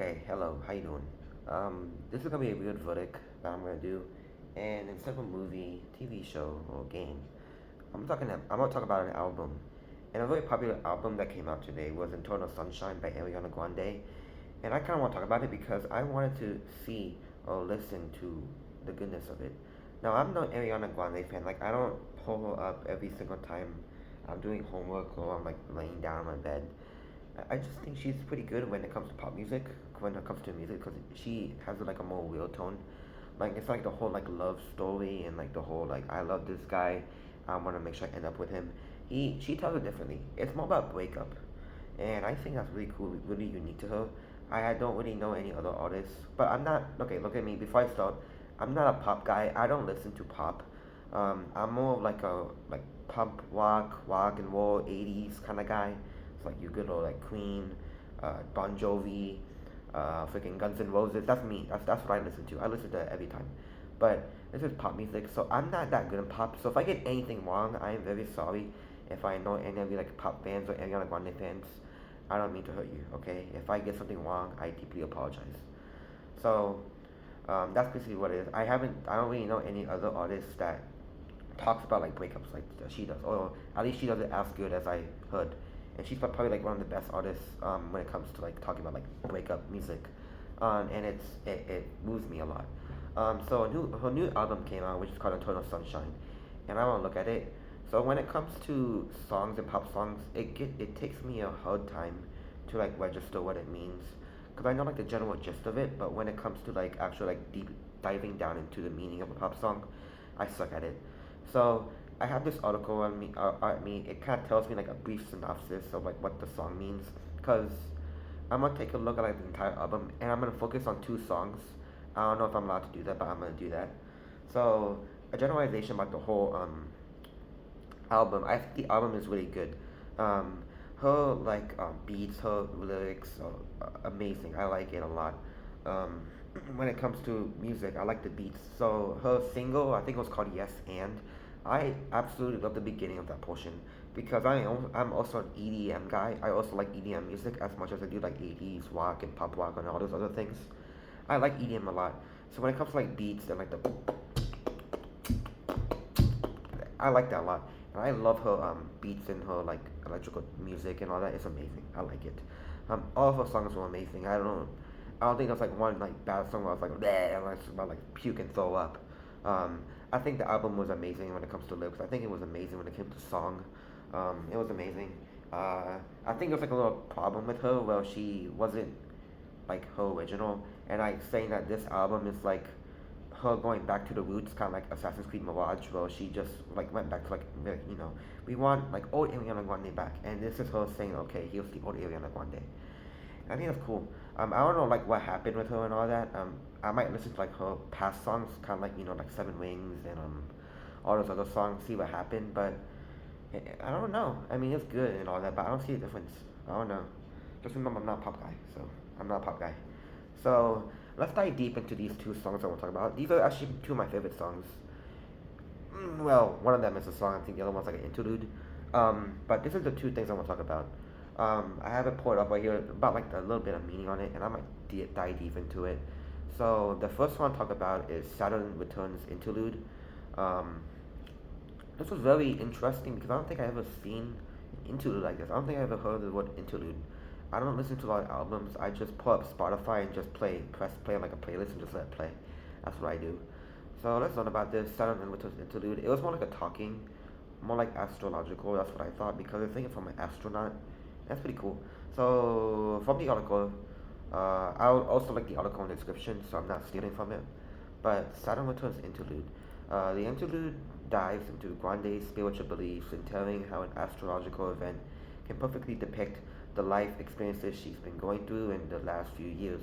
Okay, hello, how you doing? This is gonna be a weird verdict that I'm gonna do, and instead of a movie, TV show, or game, I'm gonna talk about an album. And a very popular album that came out today was Eternal Sunshine by Ariana Grande, and I kind of want to talk about it because I wanted to see or listen to the goodness of it. Now, I'm no Ariana Grande fan. Like, I don't pull her up every single time I'm doing homework or I'm like laying down on my bed. I just think she's pretty good when it comes to pop music, when it comes to music, because she has like a more real tone. Like it's like the whole like love story and like the whole like I love this guy, I want to make sure I end up with him. She tells it differently. It's more about breakup, and I think that's really cool, really unique to her. I don't really know any other artists, but I'm not okay. Look at me. Before I start, I'm not a pop guy. I don't listen to pop. I'm more of like a like punk rock and roll '80s kind of guy. It's like you good old like Queen, Bon Jovi, freaking Guns N' Roses. That's me. That's what I listen to. I listen to it every time. But this is pop music, so I'm not that good in pop. So if I get anything wrong, I am very sorry. If I know any of you like pop fans or Ariana Grande fans, I don't mean to hurt you. Okay, if I get something wrong, I deeply apologize. So that's basically what it is. I don't really know any other artists that talks about like breakups like she does, or at least she does it as good as I heard. And she's probably like one of the best artists when it comes to like talking about like breakup music, and it moves me a lot. So her new album came out, which is called Eternal Sunshine, and I want to look at it. So when it comes to songs and pop songs, it takes me a hard time to like register what it means, because I know like the general gist of it, but when it comes to like actual like deep diving down into the meaning of a pop song, I suck at it. So I have this article on me. It kind of tells me like a brief synopsis of like what the song means. Cause I'm gonna take a look at like the entire album, and I'm gonna focus on two songs. I don't know if I'm allowed to do that, but I'm gonna do that. So a generalization about the whole album. I think the album is really good. Um, her like beats, her lyrics are amazing. I like it a lot. Um, when it comes to music, I like the beats. So her single, I think it was called Yes and. I absolutely love the beginning of that portion because I'm also an EDM guy. I also like EDM music as much as I do like 80s rock and pop rock and all those other things. I like EDM a lot. So when it comes to like beats and like the I like that a lot. And I love her beats and her like electrical music and all that. It's amazing. I like it. All of her songs were amazing. I don't think there's like one like bad song where I was like bleh, and I was about like puke and throw up. Um, I think the album was amazing when it comes to lyrics. I think it was amazing when it came to song. It was amazing. I think there was like a little problem with her where she wasn't like her original, and I saying that this album is like her going back to the roots, kind of like Assassin's Creed Mirage, where she just like went back to like we want like old Ariana Grande back, and this is her saying okay, here's the old Ariana Grande. I think that's cool. I don't know like what happened with her and all that. I might listen to like her past songs, kind of like like Seven Wings and all those other songs, see what happened. But I don't know. I mean, it's good and all that, but I don't see a difference. I don't know. Just remember, I'm not a pop guy, so I'm not a pop guy. So let's dive deep into these two songs I want to talk about. These are actually two of my favorite songs. Well, one of them is a song. I think the other one's like an interlude. But this is the two things I want to talk about. I have it pulled up right here about like a little bit of meaning on it, and I might dive deep into it. So the first one I talk about is Saturn Returns interlude. Um, this was very interesting because I don't think I ever seen an interlude like this. I don't think I ever heard the word interlude. I don't listen to a lot of albums. I just pull up Spotify and just press play on like a playlist and just let it play. That's what I do. So let's learn about this Saturn and Returns interlude. It was more like a talking, more like astrological. That's what I thought because it's thinking from an astronaut. That's pretty cool. So from the article, I'll also like the article in the description, so I'm not stealing from it. But Saturn Returns interlude. The interlude dives into Grande's spiritual beliefs and telling how an astrological event can perfectly depict the life experiences she's been going through in the last few years.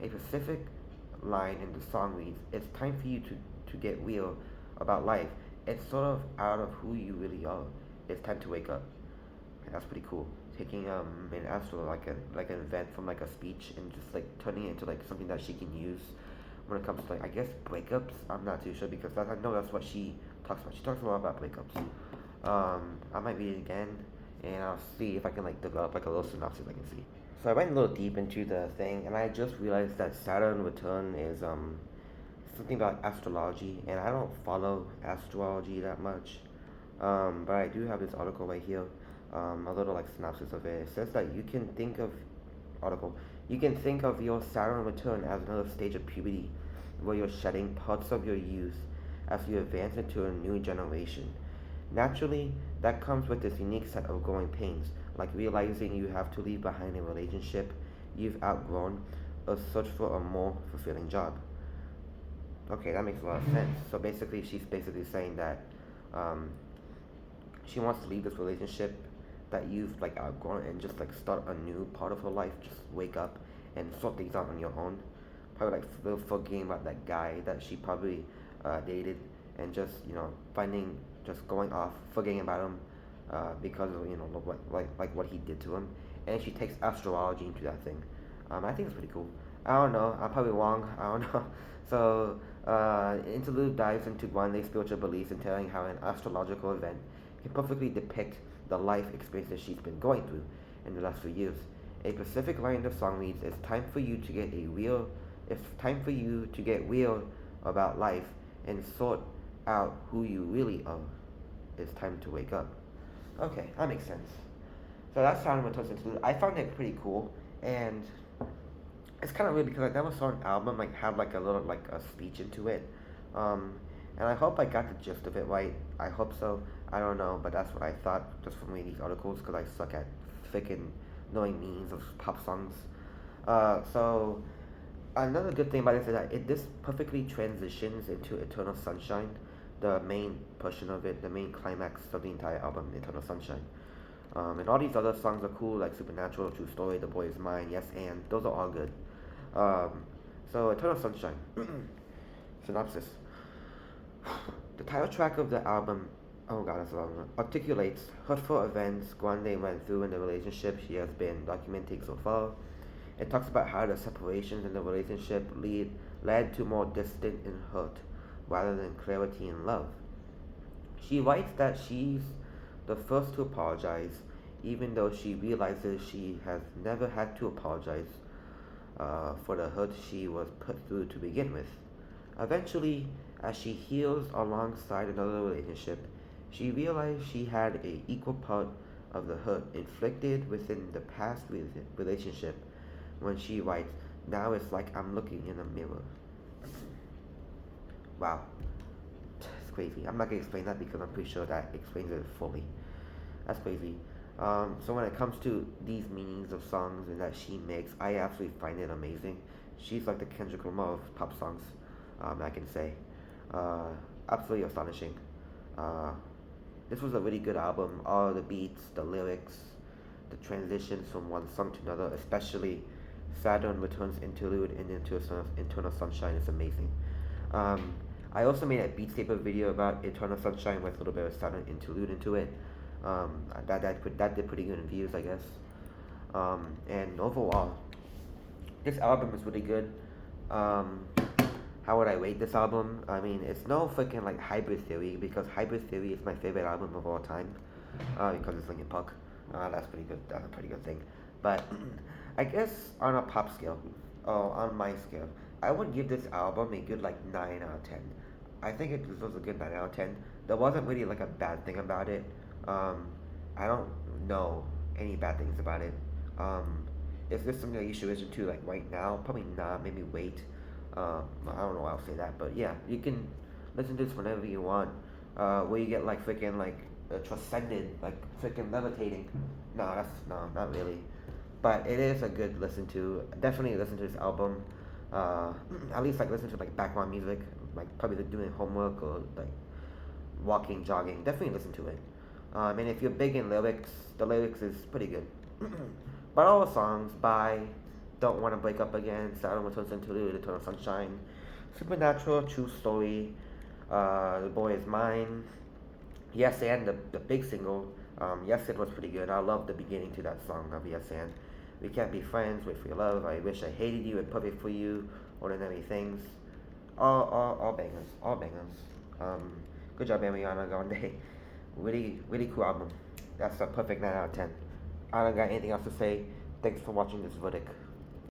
A specific line in the song reads, "It's time for you to get real about life. It's sort of out of who you really are. It's time to wake up." And that's pretty cool. Taking an astro like an event from like a speech and just like turning it into like something that she can use when it comes to like I guess breakups. I'm not too sure because I know that's what she talks about. She talks a lot about breakups. I might read it again and I'll see if I can like develop like a little synopsis I can see. So I went a little deep into the thing, and I just realized that Saturn return is something about astrology, and I don't follow astrology that much. But I do have this article right here, a little like synopsis of it. It says that you can think of article. You can think of your Saturn return as another stage of puberty, where you're shedding parts of your youth as you advance into a new generation. Naturally, that comes with this unique set of growing pains, like realizing you have to leave behind a relationship you've outgrown or search for a more fulfilling job. Okay, that makes a lot of sense. So basically, she's basically saying that um, she wants to leave this relationship that you've like outgrown and just like start a new part of her life. Just wake up and sort things out on your own. Probably like forgetting about that guy that she probably dated and just finding just going off, forgetting about him because of like what he did to him. And she takes astrology into that thing. I think it's pretty cool. I don't know. I'm probably wrong. I don't know. So, Interlude dives into Guanle's spiritual beliefs and telling how an astrological event can perfectly depict the life experiences she's been going through in the last few years. A specific line in the song reads, "It's time for you to get a real. It's time for you to get real about life and sort out who you really are. It's time to wake up." Okay, that makes sense. So that's Sound of Toast Interlude. I found it pretty cool, and it's kind of weird because I never saw an album like have like a little like a speech into it, um, and I hope I got the gist of it right. I hope so. I don't know, but that's what I thought just from reading these articles because I suck at freaking knowing meanings of pop songs. So another good thing about this is that this perfectly transitions into Eternal Sunshine, the main portion of it, the main climax of the entire album, Eternal Sunshine. And all these other songs are cool, like Supernatural, True Story, The Boy Is Mine, Yes and those are all good. Um, so Eternal Sunshine. Synopsis. The title track of the album, oh god, that's a long one, articulates hurtful events Grande went through in the relationship she has been documenting so far. It talks about how the separations in the relationship led to more distance and hurt rather than clarity and love. She writes that she's the first to apologize, even though she realizes she has never had to apologize for the hurt she was put through to begin with. Eventually, as she heals alongside another relationship, she realized she had a equal part of the hurt inflicted within the past relationship when she writes, "Now it's like I'm looking in a mirror." Wow, it's crazy. I'm not gonna explain that because I'm pretty sure that explains it fully. That's crazy. So when it comes to these meanings of songs and that she makes, I absolutely find it amazing. She's like the Kendrick Lamar of pop songs, I can say. Uh, Absolutely astonishing. Uh, this was a really good album. All the beats, the lyrics, the transitions from one song to another, especially Saturn Returns Interlude and into Eternal Sunshine is amazing. Um, I also made a Beat Saber video about Eternal Sunshine with a little bit of Saturn Interlude into it. That did pretty good in views, I guess. And overall, this album is really good. Um, how would I rate this album? I mean, it's no freaking like Hybrid Theory because Hybrid Theory is my favorite album of all time. Because it's Linkin Park. That's pretty good. That's a pretty good thing. But I guess on a pop scale, or on my scale, I would give this album a good like 9 out of 10. I think it was a good 9 out of 10. There wasn't really like a bad thing about it. Um, I don't know any bad things about it. Um, is this something that you should listen to like right now? Probably not. Maybe wait. I don't know why I'll say that, but yeah, you can listen to this whenever you want. Where you get like freaking like transcended, like freaking levitating. No, not really. But it is a good listen to. Definitely listen to this album. At least like listen to like background music, like probably doing homework or like walking, jogging. Definitely listen to it. And if you're big in lyrics, the lyrics is pretty good. But all the songs by Don't Wanna Break Up Again, Saturn Returns Interlude, Eternal Sunshine, Supernatural, True Story, The Boy Is Mine, Yes and the big single, Yes and was pretty good. I love the beginning to that song of Yes and. We can't be friends, wait for your love, I wish I hated you and perfect for you, ordinary things. All bangers, all bangers. Good job, Ariana Grande. Really, really cool album. That's a perfect 9 out of 10. I don't got anything else to say. Thanks for watching this verdict.